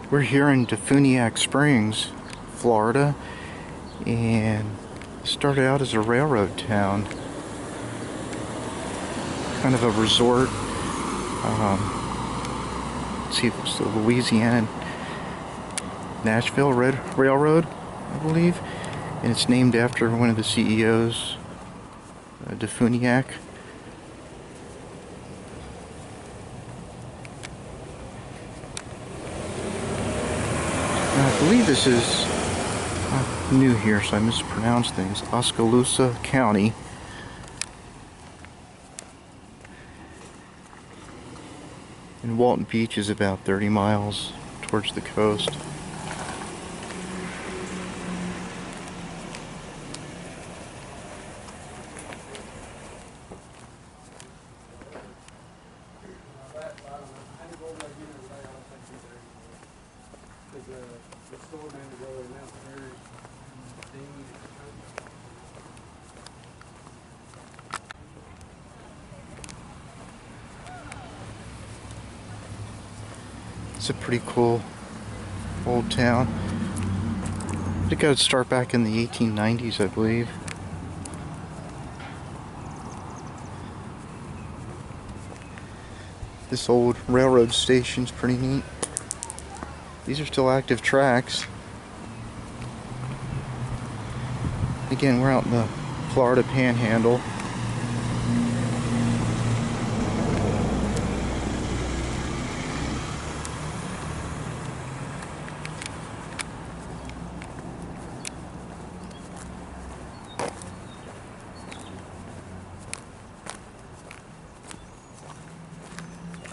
We're here in Defuniak Springs, Florida, and it started out as a railroad town. Kind of a resort. Let's see, it was the Louisiana Nashville Railroad, I believe, and it's named after one of the CEOs, Defuniak. I believe this is new here, so I mispronounced things. Okaloosa County. And Walton Beach is about 30 miles towards the coast. It's a pretty cool old town. I think I would start back in the 1890s, I believe. This old railroad station's pretty neat. These are still active tracks. Again, we're out in the Florida Panhandle.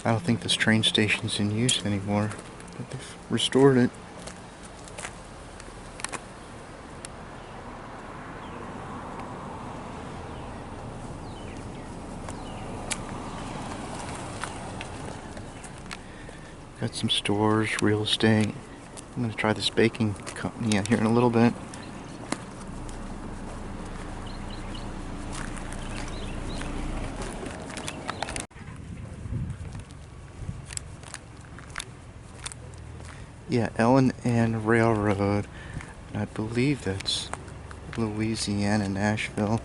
I don't think this train station's in use anymore, but they've restored it. Got some stores, real estate. I'm going to try this baking company out here in a little bit. Yeah, L&N Railroad. I believe that's Louisiana, Nashville.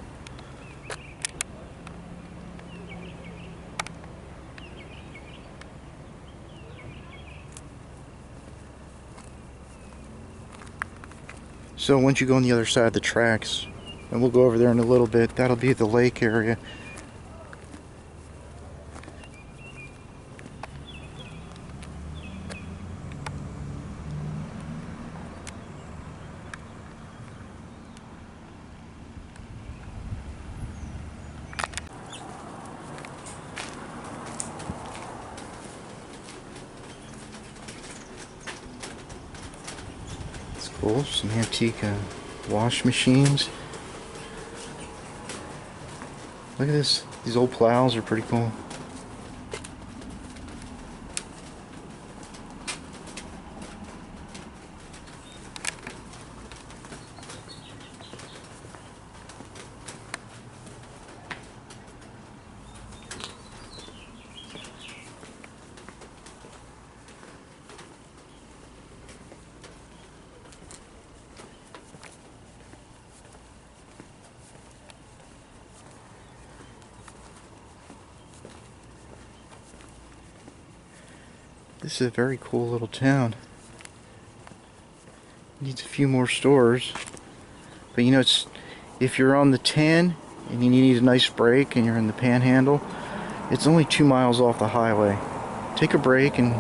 So once you go on the other side of the tracks, and we'll go over there in a little bit, that'll be the lake area. Cool, some antique wash machines. Look at this, these old plows are pretty cool. This is a very cool little town. Needs a few more stores. But you know, it's if you're on the 10 and you need a nice break and you're in the Panhandle, it's only 2 miles off the highway. Take a break and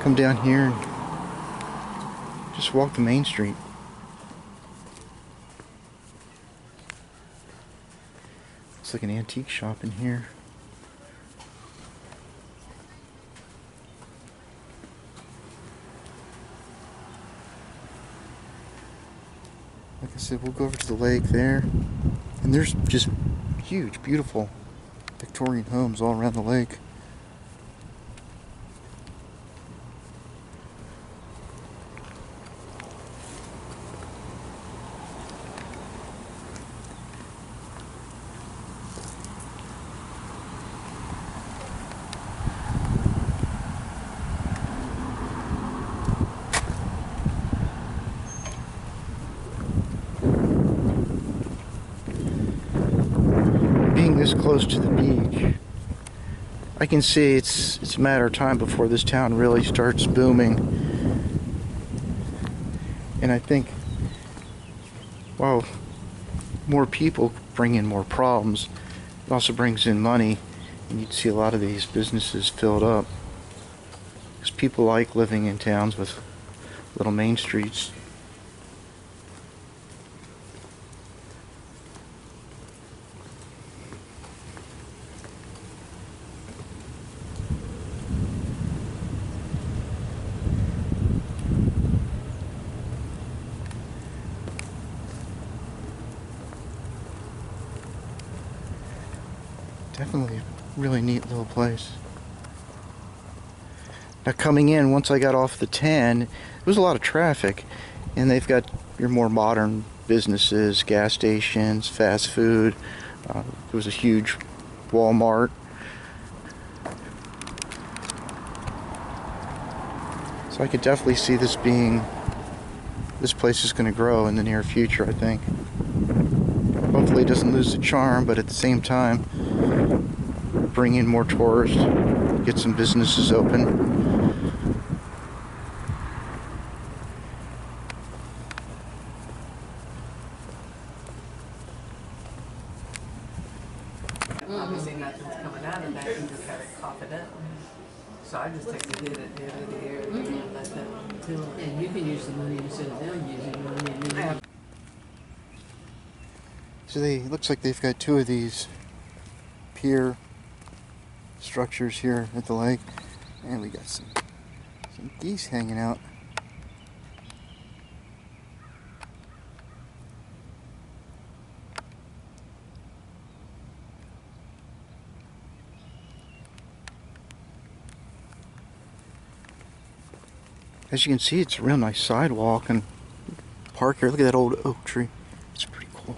come down here and just walk the main street. It's like an antique shop in here. Like I said, we'll go over to the lake there, and there's just huge, beautiful Victorian homes all around the lake. this close to the beach, I can see it's a matter of time before this town really starts booming. And I think, wow, more people bring in more problems. It also brings in money, and you'd see a lot of these businesses filled up. Because people like living in towns with little main streets. Definitely a really neat little place. Now coming in, once I got off the 10, there was a lot of traffic, and they've got your more modern businesses, gas stations, fast food. There was a huge Walmart. So I could definitely see this place is going to grow in the near future, I think. Hopefully it doesn't lose the charm, but at the same time, bring in more tourists, get some businesses open. Obviously nothing's coming out of that, you just gotta cough it up. So I just take the hit at the end of the year and let them do it. And you can use the money instead of them using money. So looks like they've got two of these pier structures here at the lake, and we got some geese hanging out. As you can see, it's a real nice sidewalk and park here. Look at that old oak tree. It's pretty cool.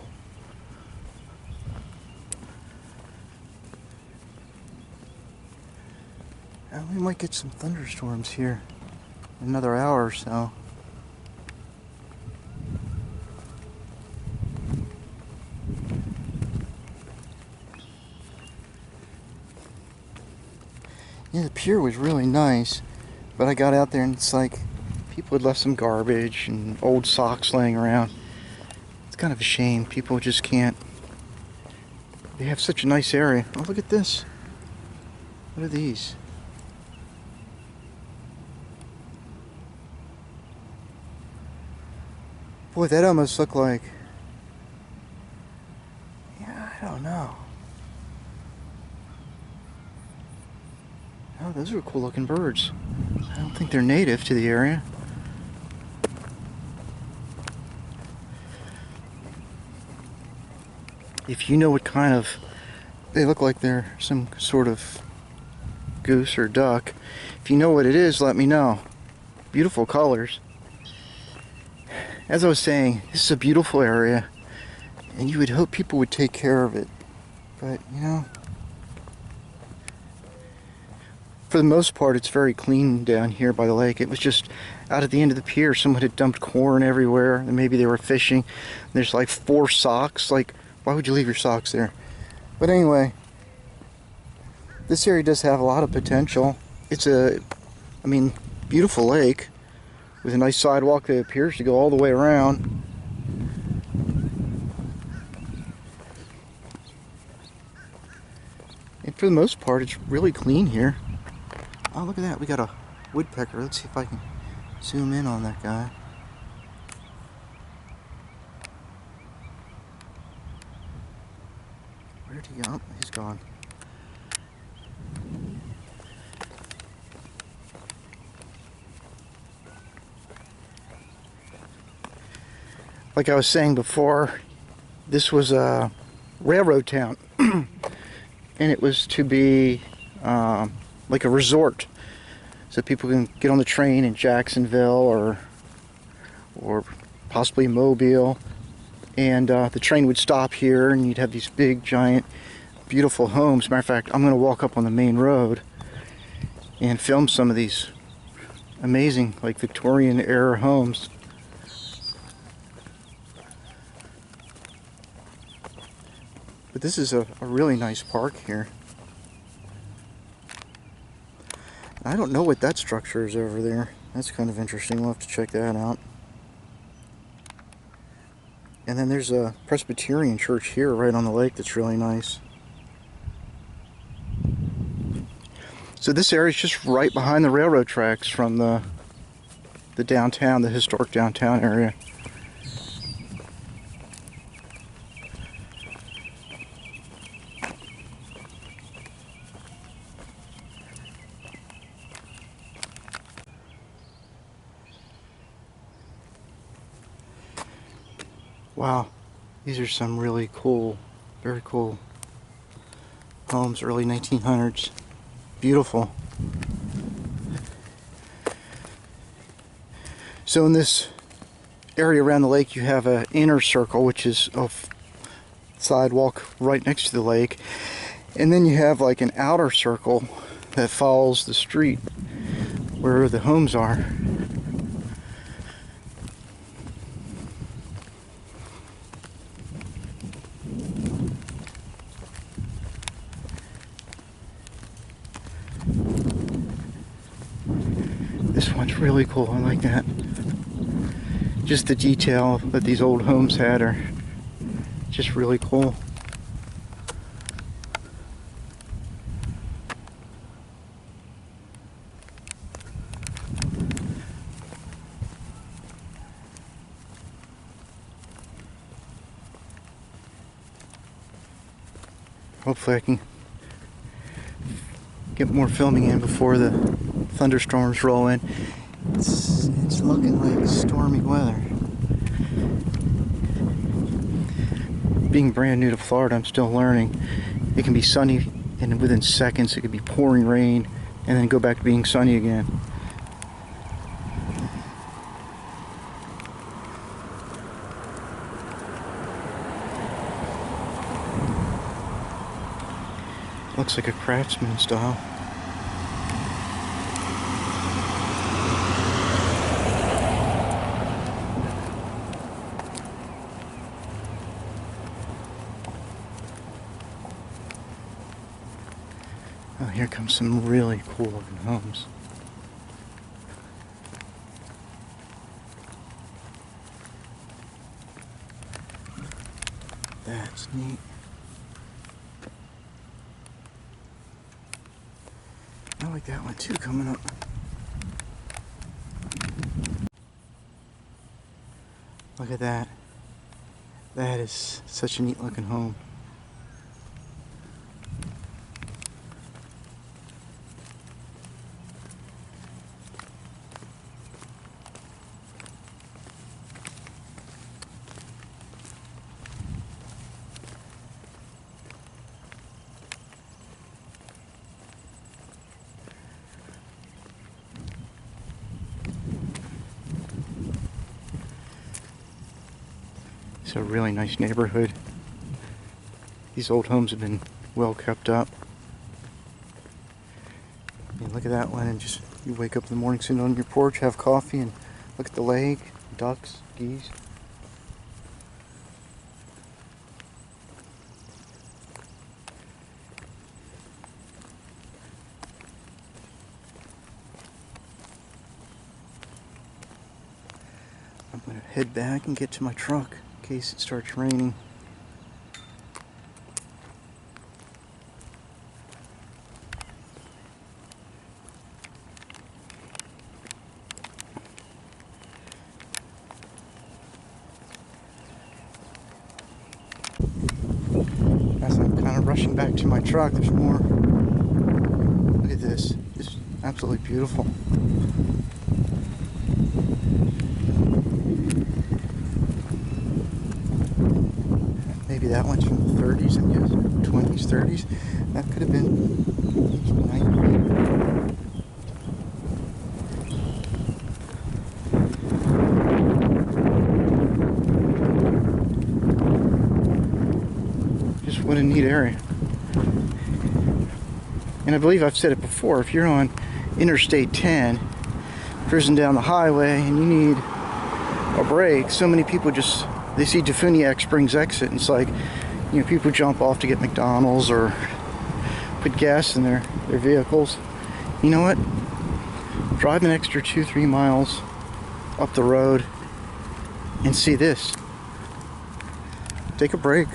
We might get some thunderstorms here in another hour or so. Yeah, the pier was really nice. But I got out there and it's like people had left some garbage and old socks laying around. It's kind of a shame. People just can't. They have such a nice area. Oh, look at this. What are these? Boy, that almost looked like... Yeah, I don't know. Oh, those are cool looking birds. I don't think they're native to the area. If you know what kind of... They look like they're some sort of goose or duck. If you know what it is, let me know. Beautiful colors. As I was saying, this is a beautiful area, and you would hope people would take care of it. But, you know... For the most part, it's very clean down here by the lake. It was just out at the end of the pier, someone had dumped corn everywhere, and maybe they were fishing. There's like 4 socks. Like, why would you leave your socks there? But anyway, this area does have a lot of potential. It's beautiful lake with a nice sidewalk that appears to go all the way around. And for the most part, it's really clean here. Oh, look at that. We got a woodpecker. Let's see if I can zoom in on that guy. Where'd he go? Oh, he's gone. Like I was saying before, this was a railroad town. And it was to be... like a resort, so people can get on the train in Jacksonville or possibly Mobile, and the train would stop here, and you'd have these big, giant, beautiful homes. Matter of fact, I'm going to walk up on the main road and film some of these amazing, like Victorian era homes. But this is a really nice park here. I don't know what that structure is over there. That's kind of interesting. We'll have to check that out. And then there's a Presbyterian church here right on the lake that's really nice. So this area is just right behind the railroad tracks from the downtown, the historic downtown area. Wow, these are some really cool, very cool homes, early 1900s. Beautiful. So in this area around the lake, you have an inner circle, which is a sidewalk right next to the lake. And then you have like an outer circle that follows the street where the homes are. This one's really cool. I like that. Just the detail that these old homes had are just really cool. Hopefully I can get more filming in before the thunderstorms roll in. It's looking like stormy weather. Being brand new to Florida, I'm still learning. It can be sunny and within seconds it could be pouring rain and then go back to being sunny again. Looks like a craftsman style. Oh, here comes some really cool looking homes. That's neat. I like that one too coming up. Look at that. That is such a neat looking home. It's a really nice neighborhood. These old homes have been well kept up. I mean, look at that one, and just you wake up in the morning, sit on your porch, have coffee, and look at the lake, ducks, geese. I'm going to head back and get to my truck in case it starts raining. As I'm kind of rushing back to my truck, there's more. Look at this. It's absolutely beautiful. Maybe that one's from the 30s, I guess, 20s, 30s. That could have been 90s. Just what a neat area. And I believe I've said it before, if you're on Interstate 10, cruising down the highway, and you need a break, so many people just, they see Defuniak Springs exit, and it's like, You know, people jump off to get McDonald's or put gas in their vehicles. You know what? Drive an extra 2-3 miles up the road and see this. Take a break.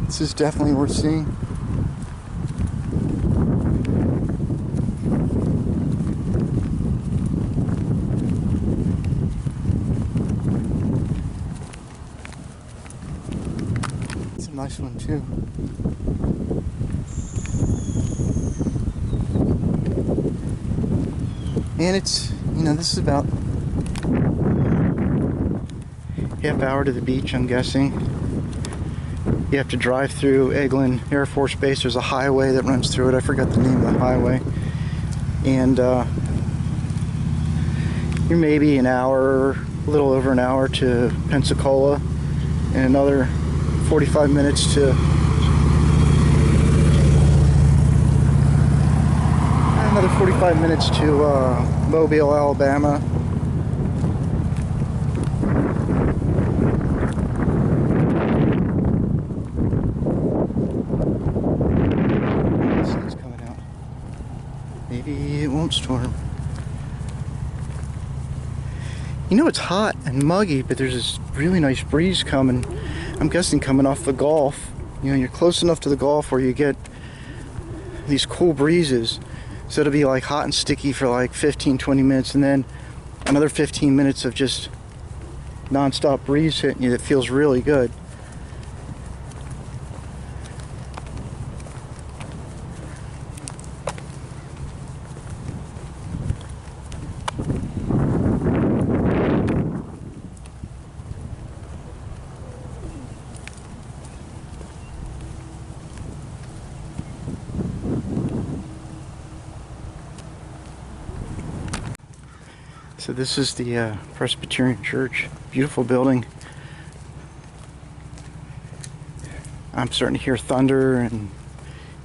This is definitely worth seeing. It's a nice one too. And it's, you know, this is about half hour to the beach, I'm guessing. You have to drive through Eglin Air Force Base. There's a highway that runs through it. I forgot the name of the highway. And you're maybe an hour, a little over an hour to Pensacola, and another 45 minutes to Mobile, Alabama. The sun's coming out. Maybe it won't storm. You know, it's hot and muggy, but there's this really nice breeze coming. I'm guessing coming off the Gulf. You know, you're close enough to the Gulf where you get these cool breezes. So it'll be like hot and sticky for like 15-20 minutes, and then another 15 minutes of just non-stop breeze hitting you that feels really good. So this is the Presbyterian Church. Beautiful building. I'm starting to hear thunder, and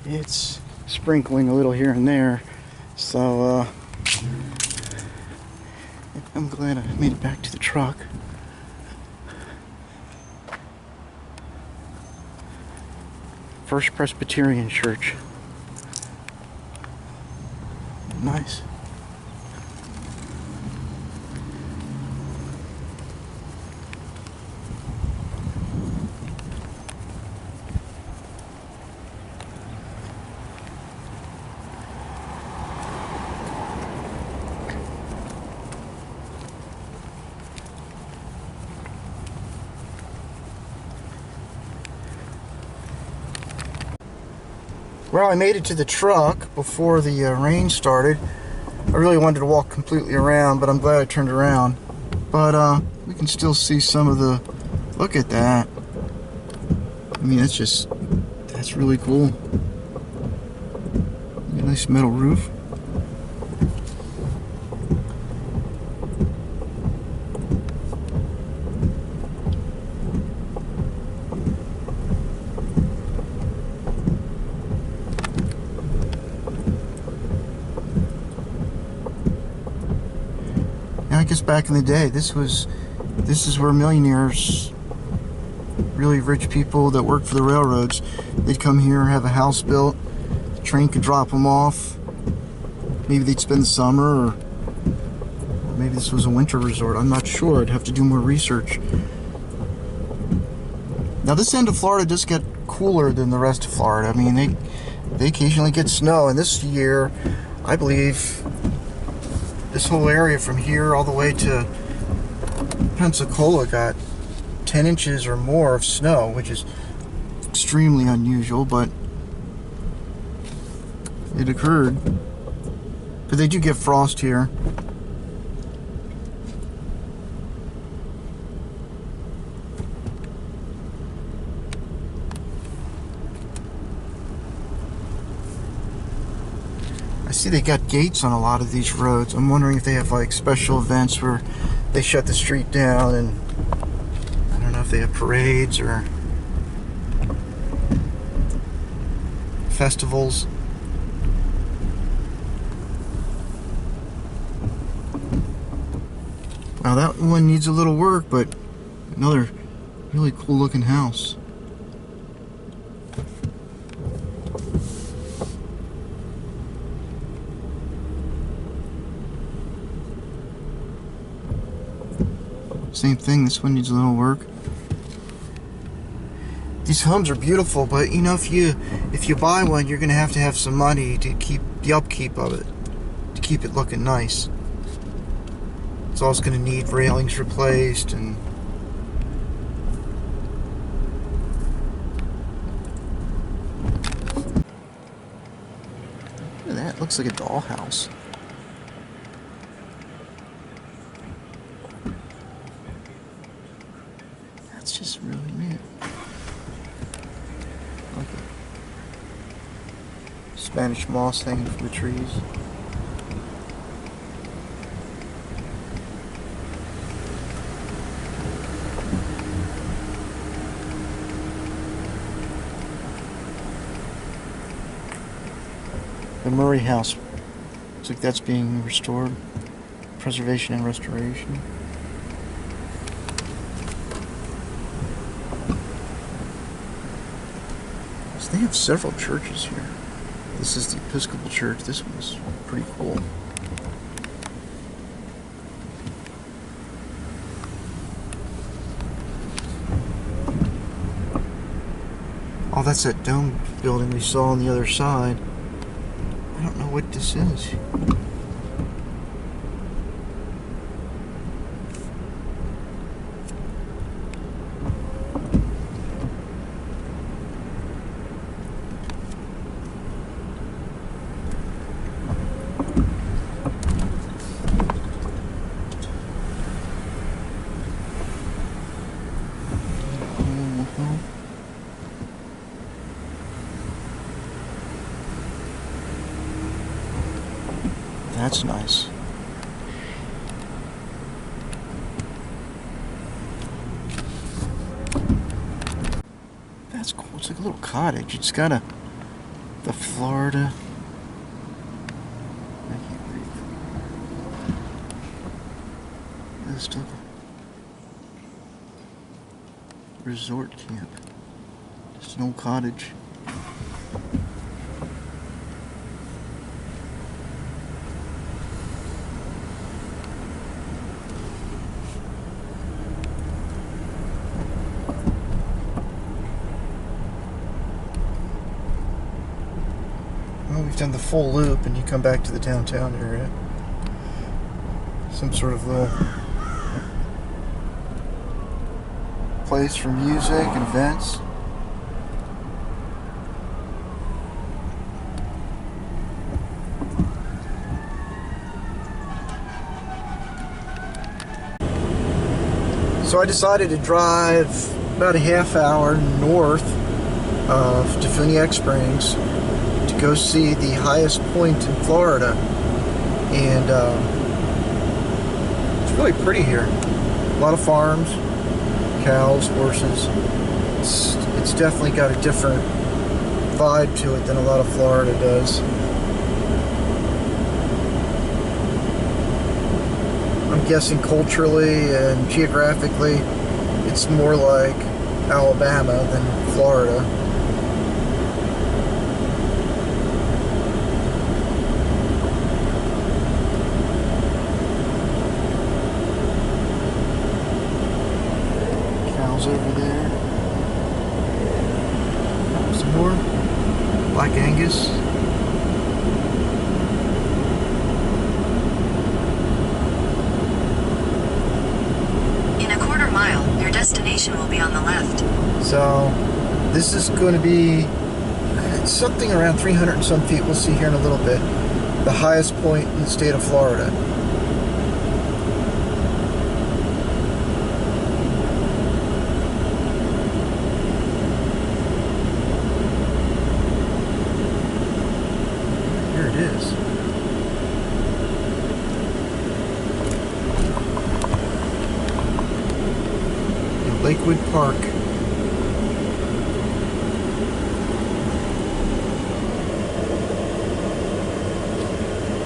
it's sprinkling a little here and there. So I'm glad I made it back to the truck. First Presbyterian Church. Nice. Well, I made it to the truck before the rain started. I really wanted to walk completely around, but I'm glad I turned around. But we can still see some of the... Look at that. I mean, that's really cool. A nice metal roof. I guess back in the day, this is where millionaires, really rich people that worked for the railroads, they'd come here, have a house built, the train could drop them off. Maybe they'd spend the summer, or maybe this was a winter resort. I'm not sure. I'd have to do more research. Now this end of Florida does get cooler than the rest of Florida. I mean, they occasionally get snow, and this year, I believe, this whole area from here all the way to Pensacola got 10 inches or more of snow, which is extremely unusual, but it occurred. But they do get frost here. I see they got gates on a lot of these roads. I'm wondering if they have like special events where they shut the street down, and I don't know if they have parades or festivals. Well, that one needs a little work, but another really cool looking house. Same thing, this one needs a little work. These homes are beautiful, but you know, if you buy one, you're gonna have to have some money to keep the upkeep of it, to keep it looking nice. It's also gonna need railings replaced and look at that, looks like a dollhouse. That's just really neat. Like a Spanish moss hanging from the trees. The Murray House. Looks like that's being restored. Preservation and restoration. So they have several churches here. This is the Episcopal Church. This one's pretty cool. Oh, that's that dome building we saw on the other side. I don't know what this is. That's nice. That's cool. It's like a little cottage. It's got the Florida. I can't read. This stuff. Resort camp. Just an old cottage. We've done the full loop and you come back to the downtown area. Some sort of little place for music and events. So I decided to drive about a half hour north of Defuniak Springs to go see the highest point in Florida, and it's really pretty here. A lot of farms, cows, horses. It's definitely got a different vibe to it than a lot of Florida does. I'm guessing culturally and geographically it's more like Alabama than Florida. Over there. Some more Black Angus. In a quarter mile, your destination will be on the left. So this is going to be something around 300 and some feet. We'll see here in a little bit. The highest point in the state of Florida. Is. In Lakewood Park.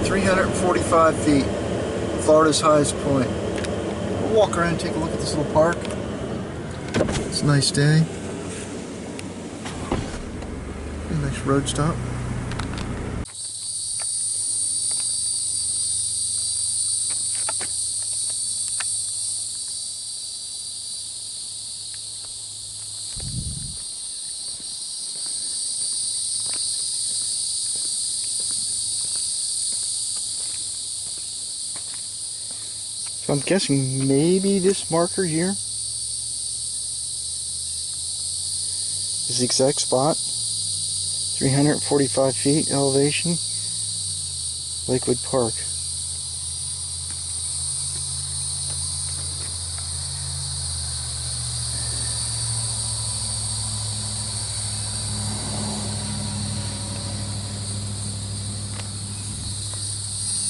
.345 feet. Florida's highest point. We'll walk around and take a look at this little park. It's a nice day. A nice road stop. So I'm guessing maybe this marker here is the exact spot. 345 feet elevation, Lakewood Park.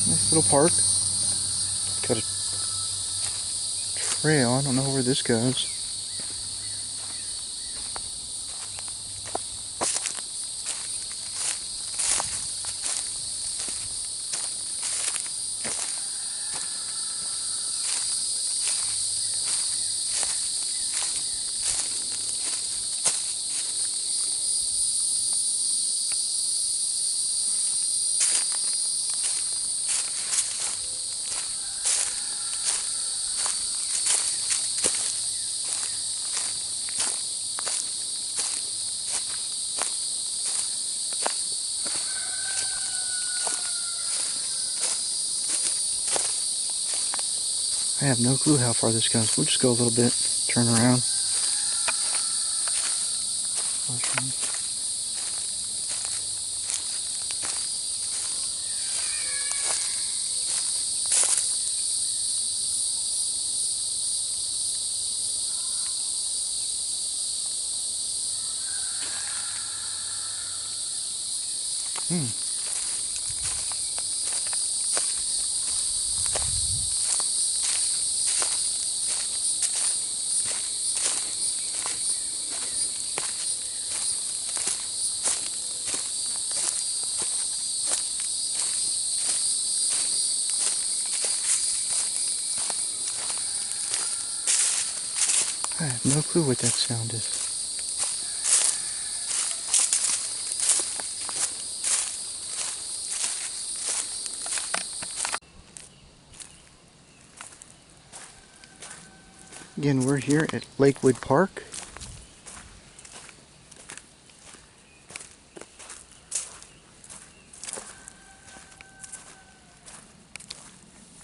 Nice little park. Got a trail. I don't know where this goes. I have no clue how far this goes. We'll just go a little bit, turn around. I have no clue what that sound is. Again, we're here at Lakewood Park.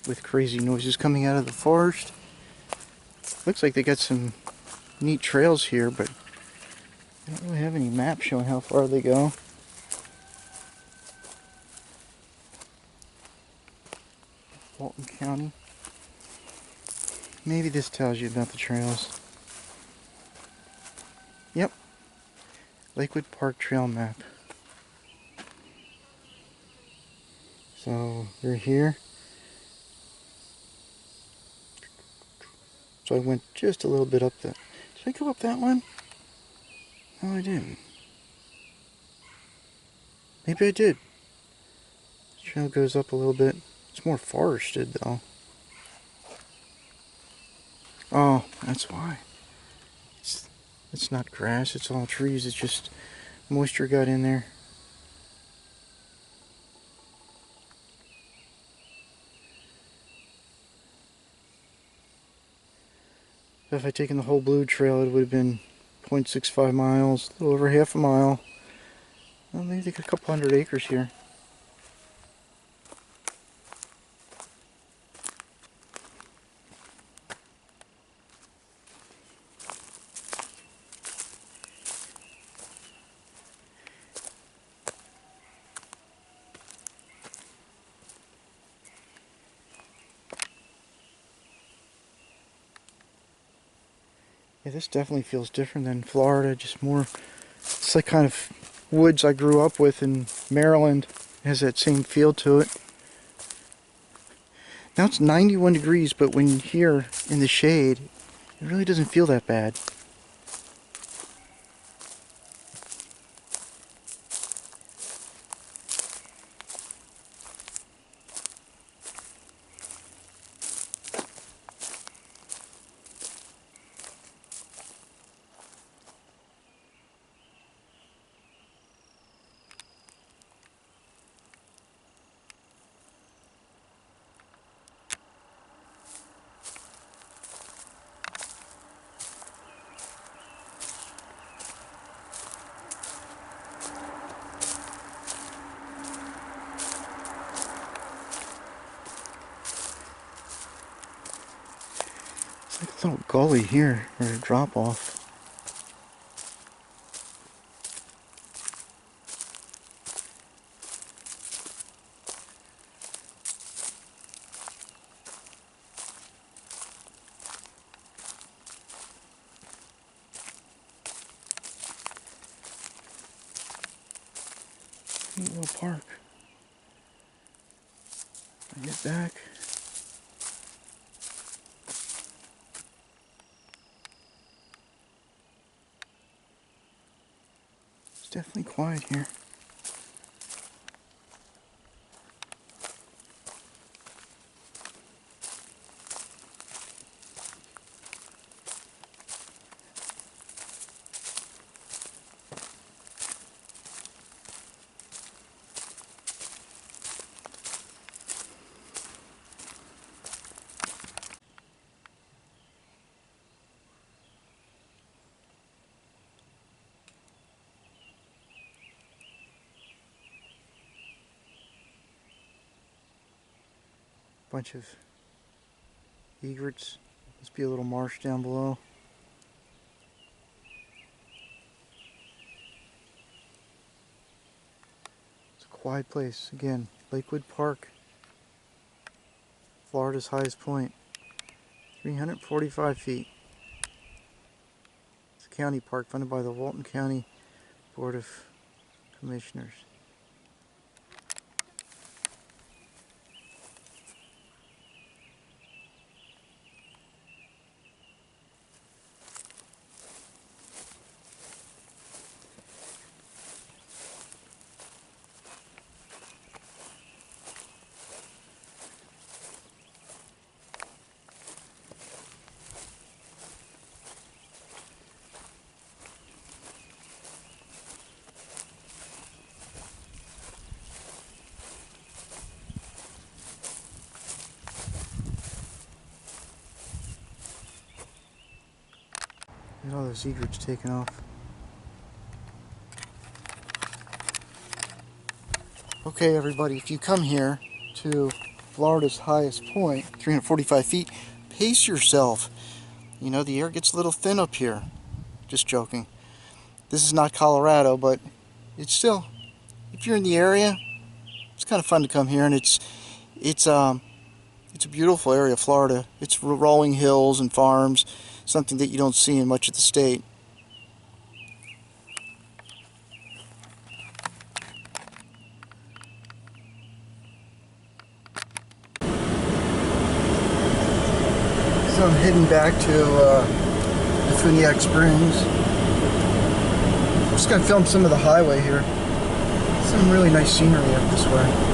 With crazy noises coming out of the forest. Looks like they got some neat trails here, but I don't really have any maps showing how far they go. Walton County. Maybe this tells you about the trails. Yep. Lakewood Park trail map. So we're here. So I went just a little bit up that. Did I go up that one? No, I didn't. Maybe I did. The trail goes up a little bit. It's more forested though. Oh, that's why. It's not grass, it's all trees. It's just moisture got in there. If I'd taken the whole blue trail, it would have been 0.65 miles, a little over half a mile. Well, maybe they got a couple hundred acres here. Yeah, this definitely feels different than Florida, just more, it's like kind of woods I grew up with in Maryland. It has that same feel to it. Now it's 91 degrees, but when you're here in the shade, it really doesn't feel that bad. Like a little gully here, or a drop off. Neat little park. I get back. It's definitely quiet here. Bunch of egrets. Must be a little marsh down below. It's a quiet place. Again, Lakewood Park, Florida's highest point. 345 feet. It's a county park funded by the Walton County Board of Commissioners. Look at all those egrets taken off. Okay, everybody, if you come here to Florida's highest point, 345 feet, pace yourself. You know, the air gets a little thin up here. Just joking. This is not Colorado, but it's still, if you're in the area, it's kind of fun to come here, and it's a beautiful area of Florida. It's rolling hills and farms, something that you don't see in much of the state. So I'm heading back to Defuniak Springs. I'm just going to film some of the highway here. Some really nice scenery up this way.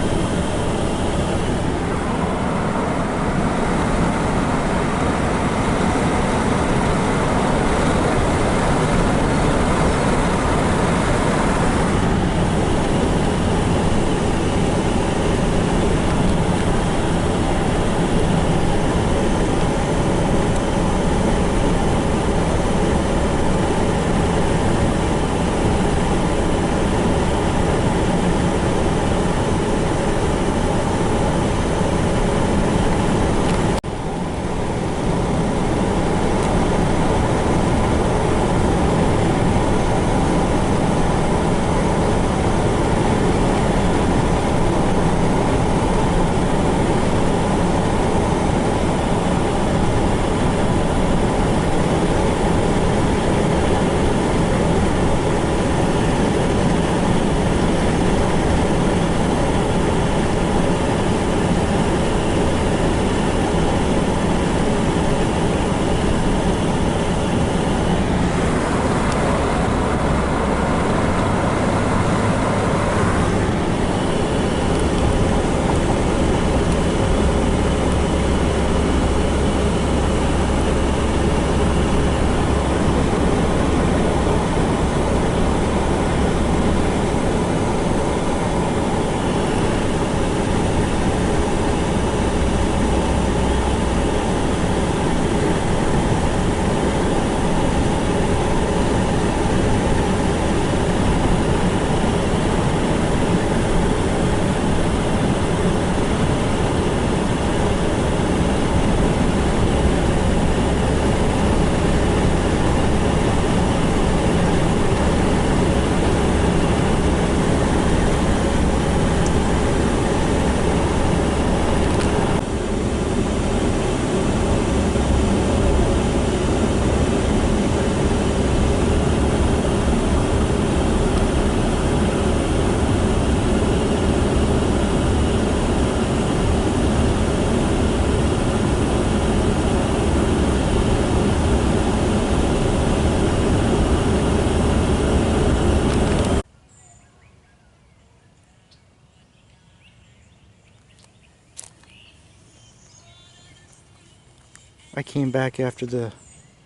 I came back after the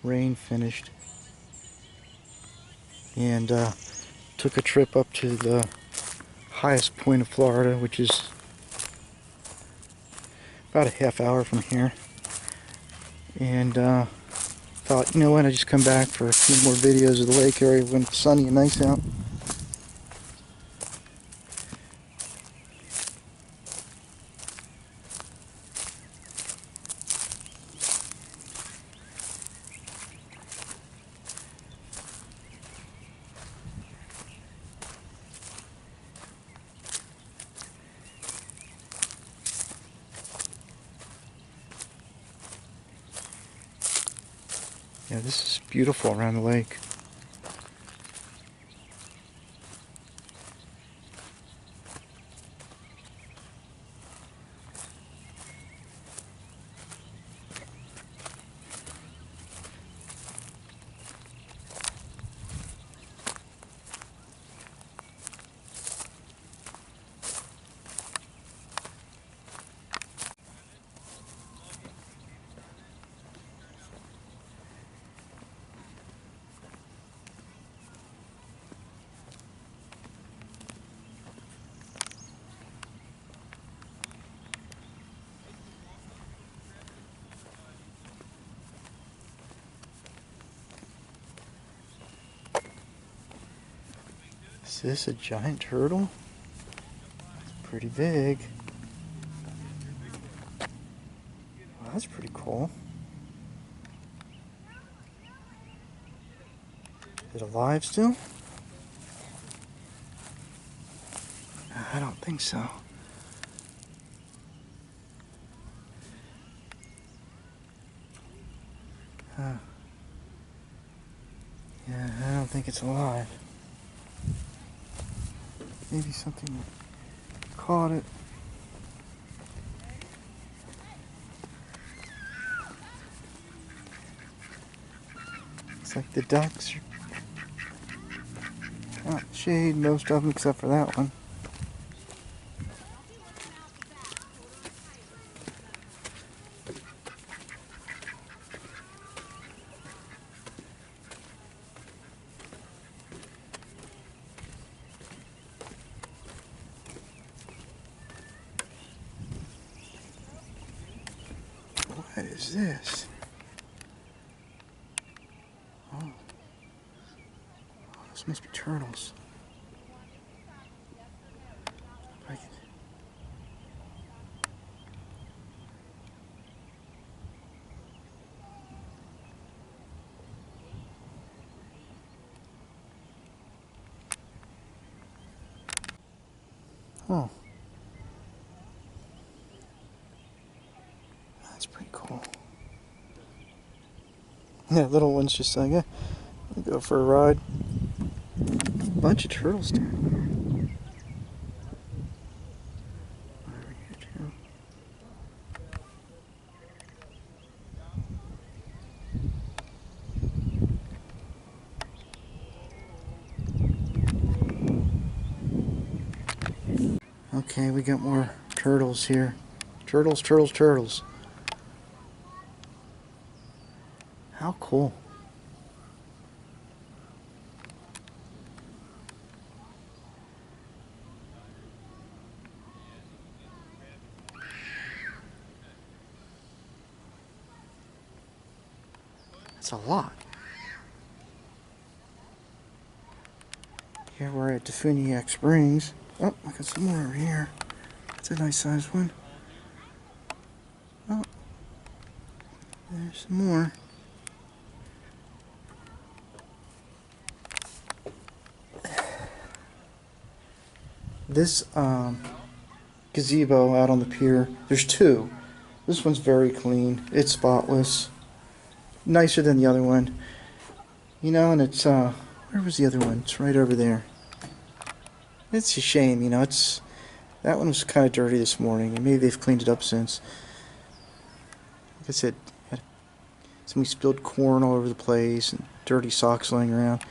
rain finished and took a trip up to the highest point of Florida, which is about a half hour from here. And thought, you know what, I just come back for a few more videos of the lake area when it's sunny and nice out. Yeah, this is beautiful around the lake. Is this a giant turtle? It's pretty big. Wow, that's pretty cool. Is it alive still? I don't think so. Yeah, I don't think it's alive. Maybe something caught it. It's like the ducks are out in the shade, most of them except for that one. What is this? Oh, those must be turtles. I can... Oh. That's pretty cool. Yeah, little one's just like, yeah, I'll go for a ride. A bunch of turtles down here. Over here too. Okay, we got more turtles here. Turtles, turtles, turtles. How cool. That's a lot. Here we're at Defuniak Springs. Oh, I got some more over here. That's a nice sized one. Oh, there's some more. This gazebo out on the pier, there's two. This one's very clean. It's spotless. Nicer than the other one. You know, and it's, where was the other one? It's right over there. It's a shame, you know, that one was kind of dirty this morning, and maybe they've cleaned it up since. Like I said, somebody spilled corn all over the place and dirty socks laying around.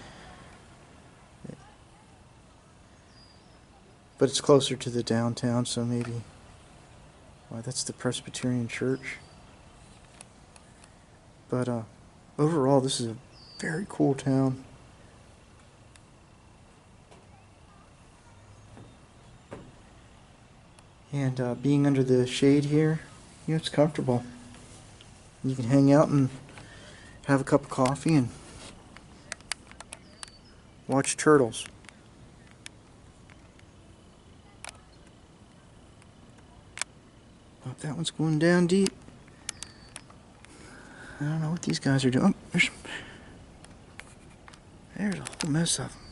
But it's closer to the downtown, so maybe... Why, that's the Presbyterian church. But overall, this is a very cool town. And being under the shade here, you know, it's comfortable. You can hang out and have a cup of coffee and watch turtles. Oh, that one's going down deep. I don't know what these guys are doing. Oh, there's a whole mess of them.